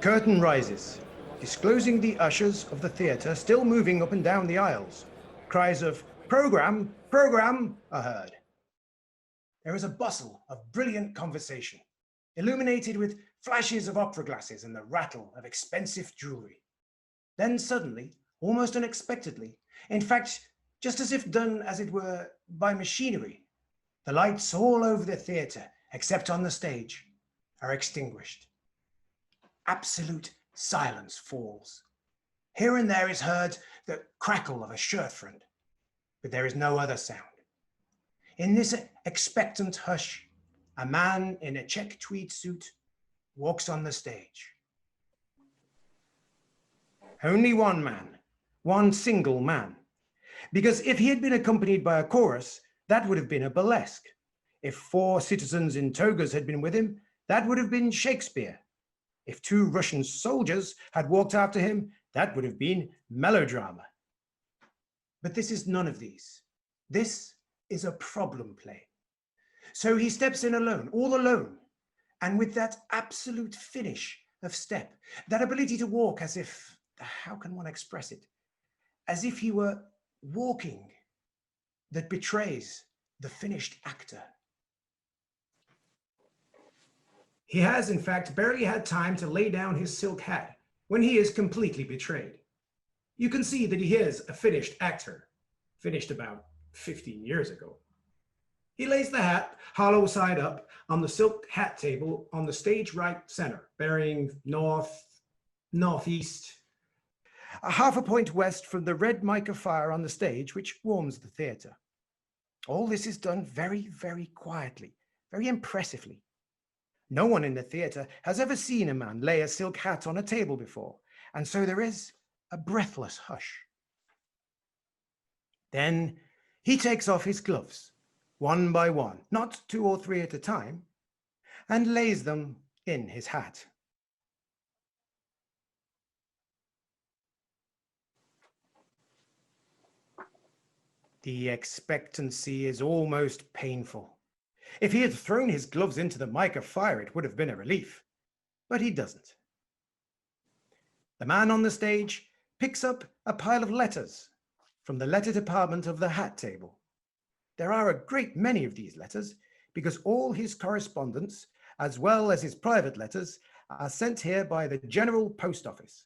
curtain rises, disclosing the ushers of the theatre still moving up and down the aisles. Cries of "Programme, programme" are heard. There is a bustle of brilliant conversation, illuminated with flashes of opera glasses and the rattle of expensive jewellery. Then suddenly, almost unexpectedly, in fact, just as if done, as it were, by machinery, the lights all over the theatre, except on the stage, are extinguished. Absolute silence falls. Here and there is heard the crackle of a shirt front, but there is no other sound. In this expectant hush, a man in a check tweed suit walks on the stage. Only one man, one single man. Because if he had been accompanied by a chorus, that would have been a burlesque. If 4 citizens in togas had been with him, that would have been Shakespeare. If 2 Russian soldiers had walked after him, that would have been melodrama. But this is none of these. This is a problem play. So he steps in alone, all alone, and with that absolute finish of step, that ability to walk as if, how can one express it? As if he were walking, that betrays the finished actor. He has, in fact, barely had time to lay down his silk hat when he is completely betrayed. You can see that he is a finished actor, finished about 15 years ago. He lays the hat, hollow side up, on the silk hat table on the stage right center, bearing northeast, a half a point west from the red mica fire on the stage, which warms the theatre. All this is done very, very quietly, very impressively. No one in the theatre has ever seen a man lay a silk hat on a table before, and so there is a breathless hush. Then he takes off his gloves, one by one, not 2 or 3 at a time, and lays them in his hat. The expectancy is almost painful. If he had thrown his gloves into the mica fire, it would have been a relief, but he doesn't. The man on the stage picks up a pile of letters from the letter department of the hat table. There are a great many of these letters because all his correspondence, as well as his private letters, are sent here by the General Post Office.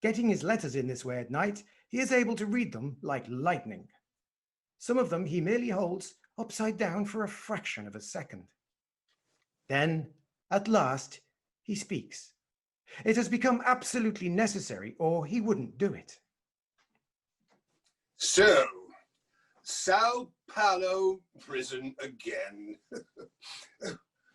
Getting his letters in this way at night, he is able to read them like lightning. Some of them he merely holds upside down for a fraction of a second. Then, at last, he speaks. It has become absolutely necessary, or he wouldn't do it. So, Sao Paulo prison again.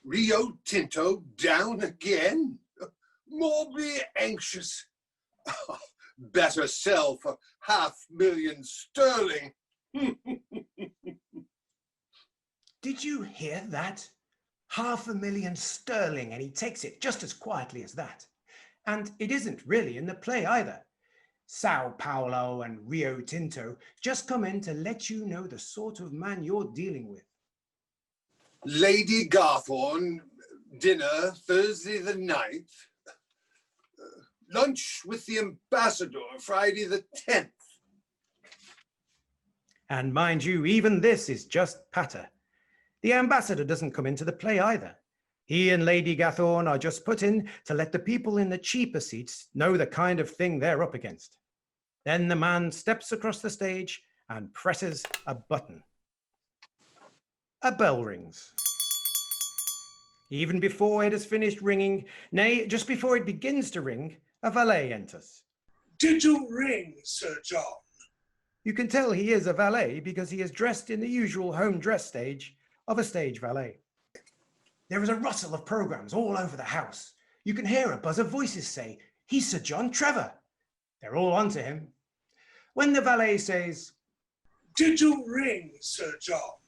Rio Tinto down again. Morbidly anxious. Better sell for £500,000 sterling. Did you hear that? £500,000 sterling, and he takes it just as quietly as that. And it isn't really in the play either. Sao Paulo and Rio Tinto just come in to let you know the sort of man you're dealing with. Lady Garthorne, dinner Thursday the 9th. Lunch with the ambassador Friday the 10th. And mind you, even this is just patter. The ambassador doesn't come into the play either. He and Lady Garthorne are just put in to let the people in the cheaper seats know the kind of thing they're up against. Then the man steps across the stage and presses a button. A bell rings. Even before it has finished ringing, nay, just before it begins to ring, a valet enters. Did you ring, Sir John? You can tell he is a valet because he is dressed in the usual home dress stage of a stage valet. There is a rustle of programs all over the house. You can hear a buzz of voices say, "He's Sir John Trevor." They're all onto him. When the valet says, "Did you ring, Sir John?"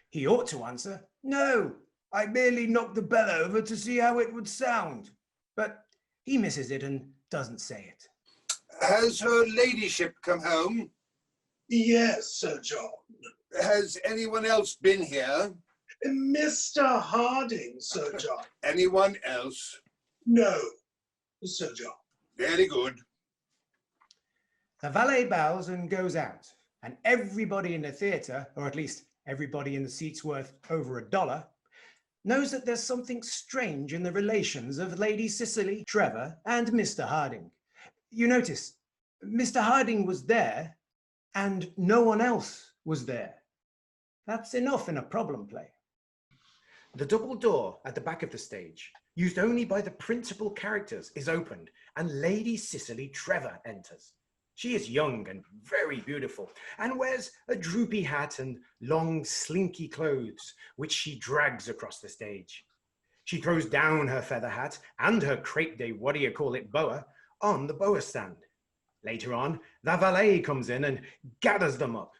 he ought to answer, "No, I merely knocked the bell over to see how it would sound." But he misses it and doesn't say it. Has her ladyship come home? Yes, Sir John. Has anyone else been here? Mr. Harding, Sir John. Anyone else? No. Sir John. Very good. The valet bows and goes out, and everybody in the theatre, or at least everybody in the seats worth over $1, knows that there's something strange in the relations of Lady Cicely, Trevor, and Mr. Harding. You notice, Mr. Harding was there, and no one else was there. That's enough in a problem play. The double door at the back of the stage, used only by the principal characters, is opened, and Lady Cicely Trevor enters. She is young and very beautiful, and wears a droopy hat and long, slinky clothes, which she drags across the stage. She throws down her feather hat and her crepe de what-do-you-call-it boa on the boa stand. Later on, the valet comes in and gathers them up.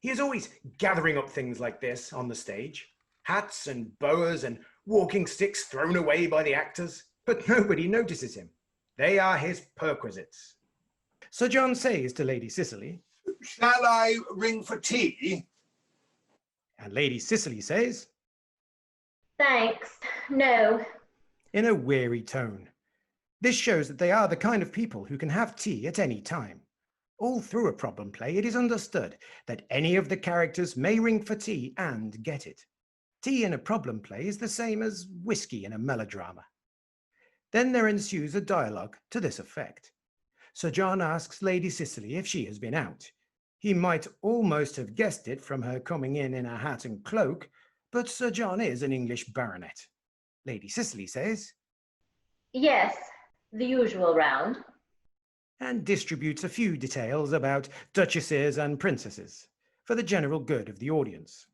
He is always gathering up things like this on the stage. Hats and boas and walking sticks thrown away by the actors, but nobody notices him. They are his perquisites. Sir John says to Lady Cicely, Shall I ring for tea? and Lady Cicely says, Thanks. No. in a weary tone. This shows that they are the kind of people who can have tea at any time. All through a problem play, it is understood that any of the characters may ring for tea and get it. Tea in a problem play is the same as whiskey in a melodrama. Then there ensues a dialogue to this effect. Sir John asks Lady Cicely if she has been out. He might almost have guessed it from her coming in a hat and cloak, but Sir John is an English baronet. Lady Cicely says, Yes, the usual round. and distributes a few details about duchesses and princesses for the general good of the audience.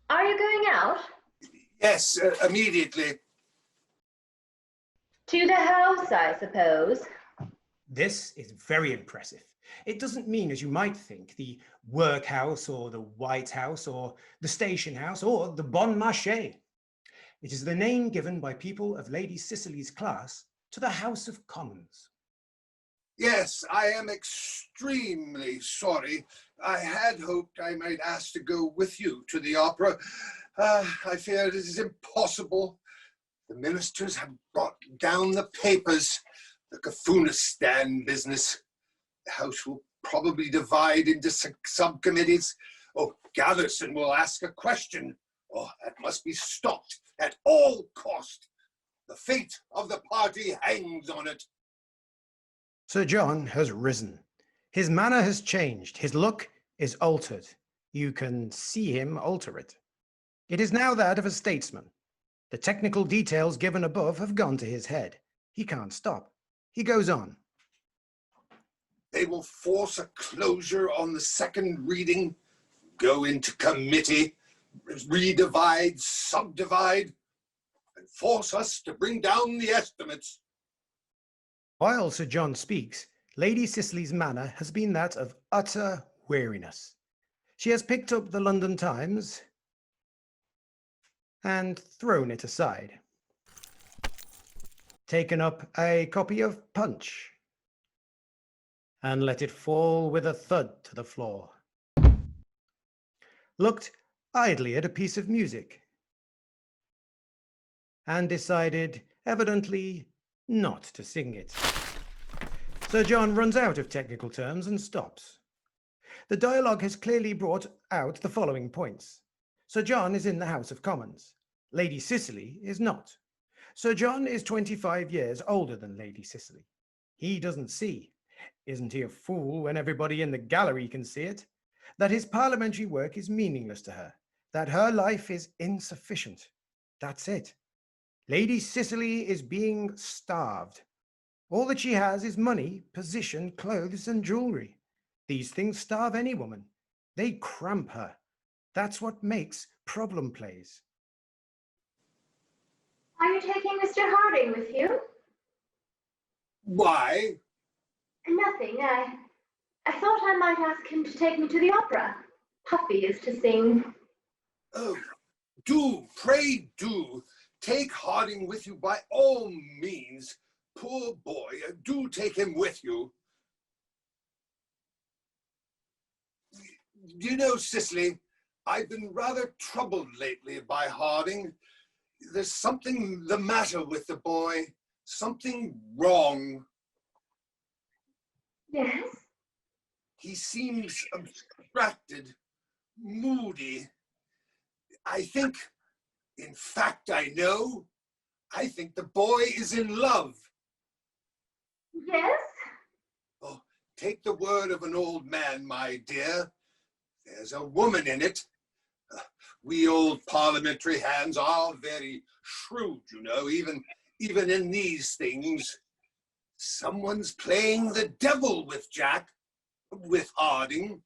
Are you going out? Yes, immediately. To the house, I suppose. This is very impressive. It doesn't mean, as you might think, the workhouse or the White House or the station house or the Bon Marché. It is the name given by people of Lady Cicely's class to the House of Commons. Yes, I am extremely sorry. I had hoped I might ask to go with you to the opera. I fear it is impossible. The ministers have brought down the papers, the Kafunistan business. The House will probably divide into subcommittees. Oh, Gatherson will ask a question. Oh, that must be stopped at all cost. The fate of the party hangs on it. Sir John has risen. His manner has changed. His look is altered. You can see him alter it. It is now that of a statesman. The technical details given above have gone to his head. He can't stop. He goes on. They will force a closure on the second reading, go into committee, redivide, subdivide, and force us to bring down the estimates. While Sir John speaks, Lady Cicely's manner has been that of utter weariness. She has picked up the London Times and thrown it aside. Taken up a copy of Punch and let it fall with a thud to the floor. Looked idly at a piece of music and decided, evidently, not to sing it. Sir John runs out of technical terms and stops. The dialogue has clearly brought out the following points. Sir John is in the House of Commons. Lady Cicely is not. Sir John is 25 years older than Lady Cicely. He doesn't see, isn't he a fool when everybody in the gallery can see it, that his parliamentary work is meaningless to her, that her life is insufficient. That's it. Lady Cicely is being starved. All that she has is money, position, clothes, and jewelry. These things starve any woman. They cramp her. That's what makes problem plays. Are you taking Mr. Harding with you? Why? Nothing. I thought I might ask him to take me to the opera. Puffy is to sing. Oh, do, pray do. Take Harding with you by all means. Poor boy, do take him with you. You know, Cicely, I've been rather troubled lately by Harding. There's something the matter with the boy. something wrong. Yes? He seems abstracted, moody. I think, in fact, I think the boy is in love. Yes? Oh, take the word of an old man, my dear. There's a woman in it. We old parliamentary hands are very shrewd, you know, even in these things. Someone's playing the devil with Jack, with Harding.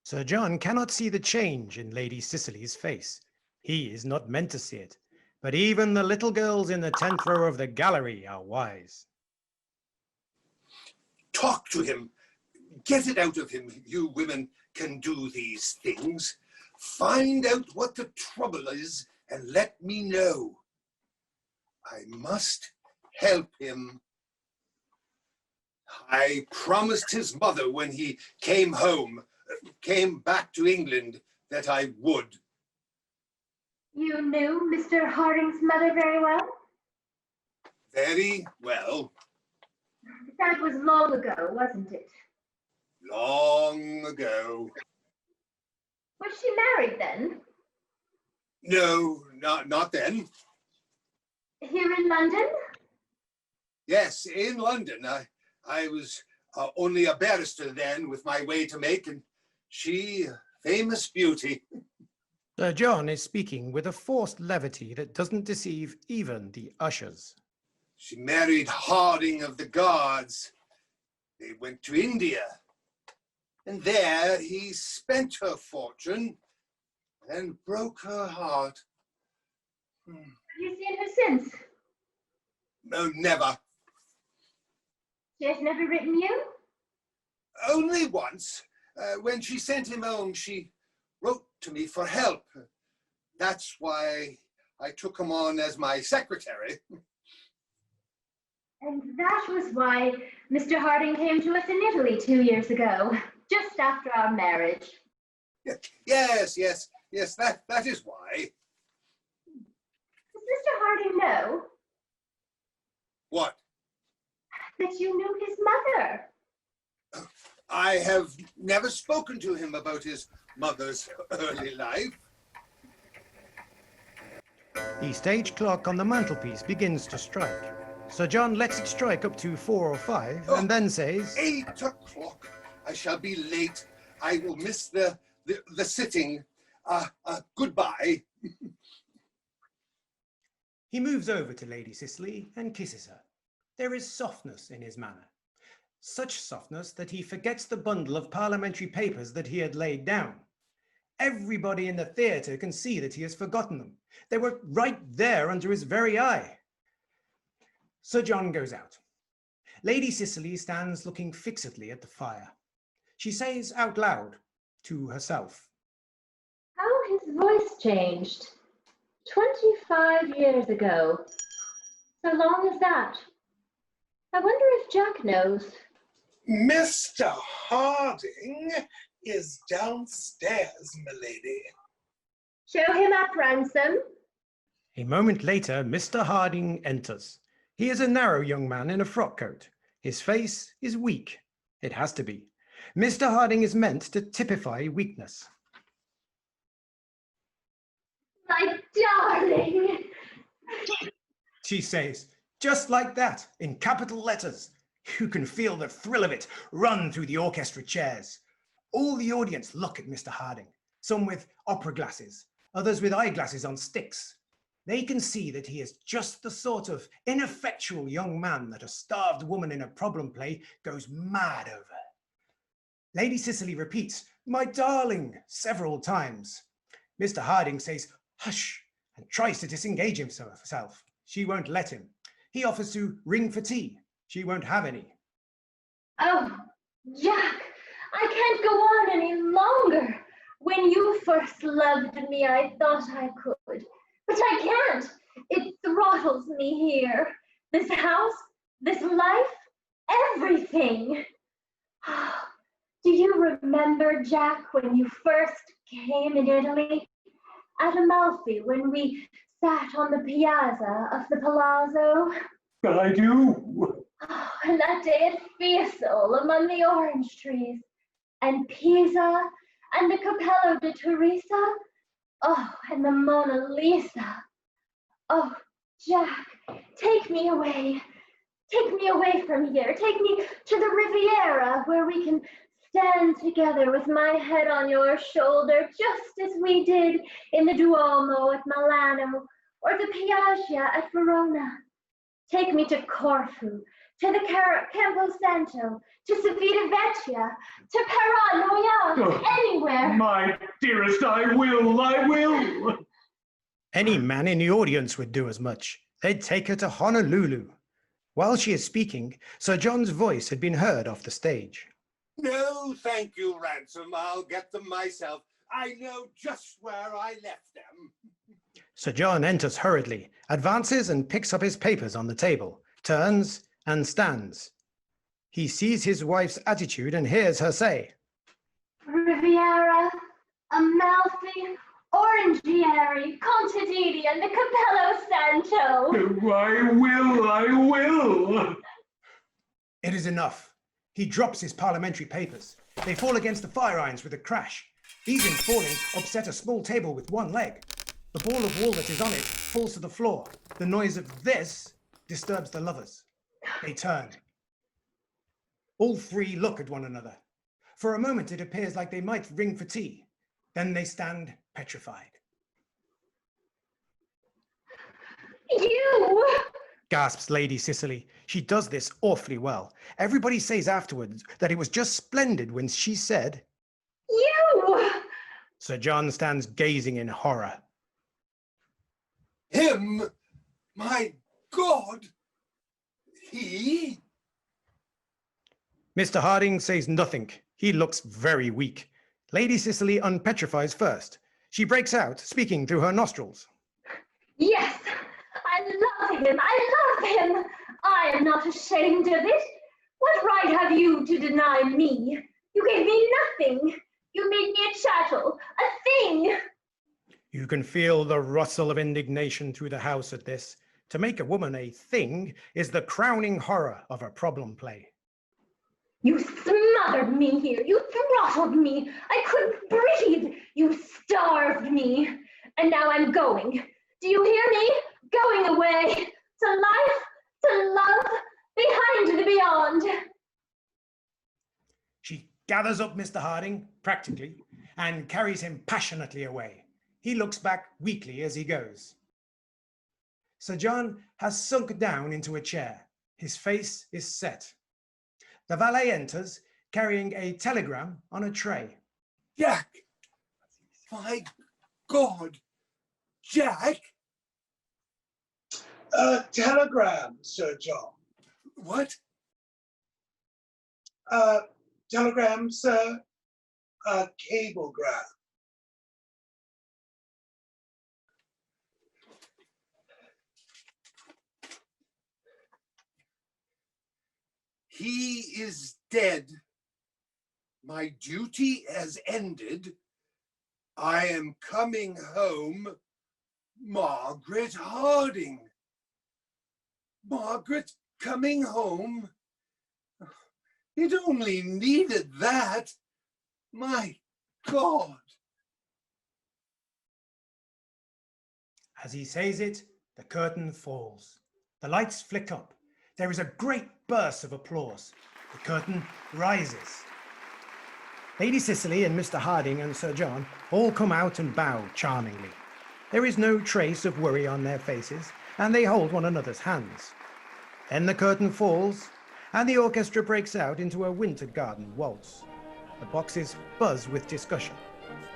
Sir John cannot see the change in Lady Cicely's face. He is not meant to see it. But even the little girls in the 10th row of the gallery are wise. Talk to him. Get it out of him. You women can do these things. Find out what the trouble is and let me know. I must help him. I promised his mother when he came back to England, that I would. You knew Mr. Harding's mother very well? Very well. That was long ago, wasn't it? Long ago. Was she married then? No, not then. Here in London? Yes, in London. I was only a barrister then, with my way to make, and she, famous beauty. Sir John is speaking with a forced levity that doesn't deceive even the ushers. She married Harding of the Guards. They went to India. And there he spent her fortune and broke her heart. Have you seen her since? No, never. She has never written you? Only once. When she sent him home, she wrote to me for help. That's why I took him on as my secretary. And that was why Mr. Harding came to us in Italy 2 years ago, just after our marriage. Yes, that is why. Does Mr. Harding know What? that you knew his mother? I have never spoken to him about his mother's early life. The stage clock on the mantelpiece begins to strike. Sir John lets it strike up to 4 or 5 and then says, 8 o'clock. I shall be late. I will miss the sitting. Goodbye. He moves over to Lady Cicely and kisses her. There is softness in his manner. Such softness that he forgets the bundle of parliamentary papers that he had laid down. Everybody in the theatre can see that he has forgotten them. They were right there under his very eye. Sir John goes out. Lady Cicely stands looking fixedly at the fire. She says out loud to herself, How his voice changed. 25 years ago. So long as that. I wonder if Jack knows. Mr. Harding is downstairs, milady. Show him up, Ransom. A moment later, Mr. Harding enters. He is a narrow young man in a frock coat. His face is weak. It has to be. Mr. Harding is meant to typify weakness. My darling. She says, just like that, in capital letters. You can feel the thrill of it run through the orchestra chairs. All the audience look at Mr. Harding, some with opera glasses, others with eyeglasses on sticks. They can see that he is just the sort of ineffectual young man that a starved woman in a problem play goes mad over. Lady Cicely repeats, my darling, several times. Mr. Harding says, hush, and tries to disengage himself. She won't let him. He offers to ring for tea. She won't have any. Oh, Jack, I can't go on any longer. When you first loved me, I thought I could. But I can't. It throttles me here. This house, this life, everything. Do you remember, Jack, when you first came in Italy? At Amalfi, when we sat on the piazza of the Palazzo? I do? Oh, and that day at Fiesole among the orange trees, and Pisa, and the Capello de Teresa, oh, and the Mona Lisa. Oh, Jack, take me away. Take me away from here. Take me to the Riviera, where we can stand together with my head on your shoulder, just as we did in the Duomo at Milano, or the Piaggia at Verona. Take me to Corfu, to the Campo Santo, to Civita Vecchia, to Paranoia, anywhere. My dearest, I will. Any man in the audience would do as much. They'd take her to Honolulu. While she is speaking, Sir John's voice had been heard off the stage. No, thank you, Ransom. I'll get them myself. I know just where I left them. Sir John enters hurriedly, advances and picks up his papers on the table, turns and stands. He sees his wife's attitude and hears her say, Riviera, Amalfi, Orangieri, Contadini, and the Capello Santo. I will. "It is enough." He drops his parliamentary papers. They fall against the fire irons with a crash. These in falling upset a small table with one leg. The ball of wool that is on it falls to the floor. The noise of this disturbs the lovers. They turn. All three look at one another. For a moment it appears like they might ring for tea. Then they stand petrified. You! Gasps Lady Cicely. She does this awfully well. Everybody says afterwards that it was just splendid when she said, You! Sir John stands gazing in horror. Him? My God! He? Mr. Harding says nothing. He looks very weak. Lady Cicely unpetrifies first. She breaks out, speaking through her nostrils. Yes, I love him. I love him. I am not ashamed of it. What right have you to deny me? You gave me nothing. You made me a chattel, a thing. You can feel the rustle of indignation through the house at this. To make a woman a thing is the crowning horror of a problem play. You smothered me here. You throttled me. I couldn't breathe. You starved me. And now I'm going. Do you hear me? Going away. To life, to love, behind the beyond. She gathers up Mr. Harding, practically, and carries him passionately away. He looks back weakly as he goes. Sir John has sunk down into a chair. His face is set. The valet enters, carrying a telegram on a tray. Jack! My God! Jack! A telegram, Sir John. What? Telegram, sir. A cablegram. He is dead. My duty has ended. I am coming home. Margaret Harding. Margaret coming home. It only needed that. My God. As he says it, the curtain falls. The lights flick up. There is a great burst of applause. The curtain rises. Lady Cicely and Mr. Harding and Sir John all come out and bow charmingly. There is no trace of worry on their faces, and they hold one another's hands. Then the curtain falls, and the orchestra breaks out into a Winter Garden waltz. The boxes buzz with discussion.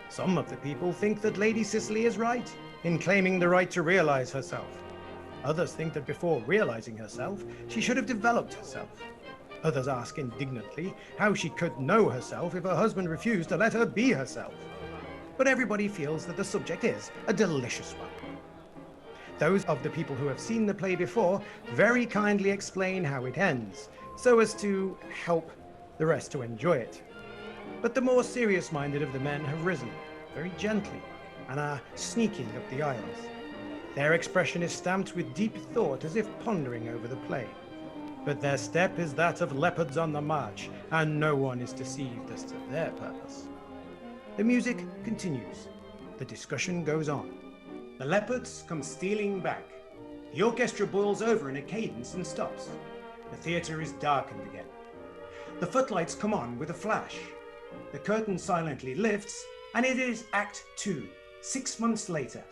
Some of the people think that Lady Cicely is right in claiming the right to realize herself. Others think that before realizing herself, she should have developed herself. Others ask indignantly how she could know herself if her husband refused to let her be herself. But everybody feels that the subject is a delicious one. Those of the people who have seen the play before very kindly explain how it ends, so as to help the rest to enjoy it. But the more serious-minded of the men have risen, very gently, and are sneaking up the aisles. Their expression is stamped with deep thought as if pondering over the play. But their step is that of leopards on the march, and no one is deceived as to their purpose. The music continues. The discussion goes on. The leopards come stealing back. The orchestra boils over in a cadence and stops. The theatre is darkened again. The footlights come on with a flash. The curtain silently lifts, and it is Act 2, 6 months later.